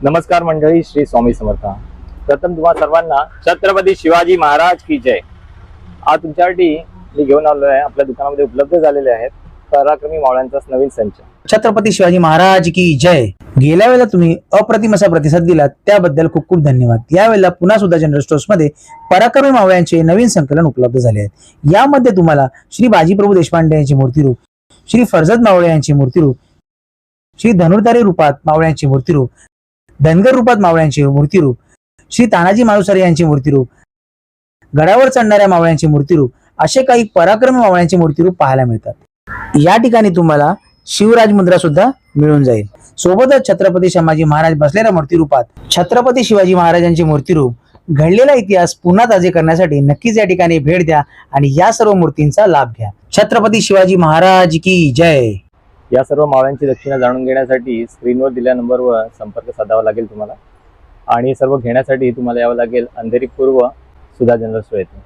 नमस्कार मंडळी, श्री स्वामी समर्थ. प्रथम तुम्हा सर्वांना छत्रपती शिवाजी महाराज की जय. आज तुमच्यासाठी मी घेऊन आलो आहे, आपल्या दुकानामध्ये उपलब्ध झालेले आहेत पराक्रमी मावळ्यांचा नवीन संच. छत्रपती शिवाजी महाराज की जय. गेल्या वेळेला तुम्ही अप्रतिम असा प्रतिसाद दिलात त्याबद्दल खूप खूप धन्यवाद. यावेळेला पुन्हा सुद्धा जनरल स्टोर्स मध्ये पराक्रमी मावळ्यांचे नवीन संकलन उपलब्ध झाले आहेत. यामध्ये तुम्हाला श्री बाजीप्रभू देशपांडे यांची मूर्तिरूप, श्री फर्जद मावळे यांची मूर्तिरूप, श्री धनुर्धारी रूपात मावळ्यांची मूर्तिरूप, धनगर रूपात मावळ्यांची मूर्तिरूप, श्री तानाजी मालुसरे यांची मूर्तिरूप, गडावर चढणाऱ्या मावळ्यांची मूर्तिरूप असे काही पराक्रमी मावळ्यांची मूर्तिरूप पाहायला मिळतात. या ठिकाणी तुम्हाला शिवराज मुद्रा सुद्धा मिळून जाईल. सोबतच छत्रपती संभाजी महाराज बसलेल्या मूर्तिरूपात छत्रपती शिवाजी महाराजांची मूर्तिरूप, घडलेला इतिहास पुन्हा ताजे करण्यासाठी नक्कीच या ठिकाणी भेट द्या आणि या सर्व मूर्तींचा लाभ घ्या. छत्रपती शिवाजी महाराज की जय. या सर्व मावळ्यांची दक्षिणा जाणून घेण्यासाठी स्क्रीनवर दिलेल्या नंबरवर संपर्क साधावा लागेल तुम्हाला, आणि सर्व घेण्यासाठी तुम्हाला यावं लागेल अंधेरी पूर्व सुधा जनरल स्टोअर येथे.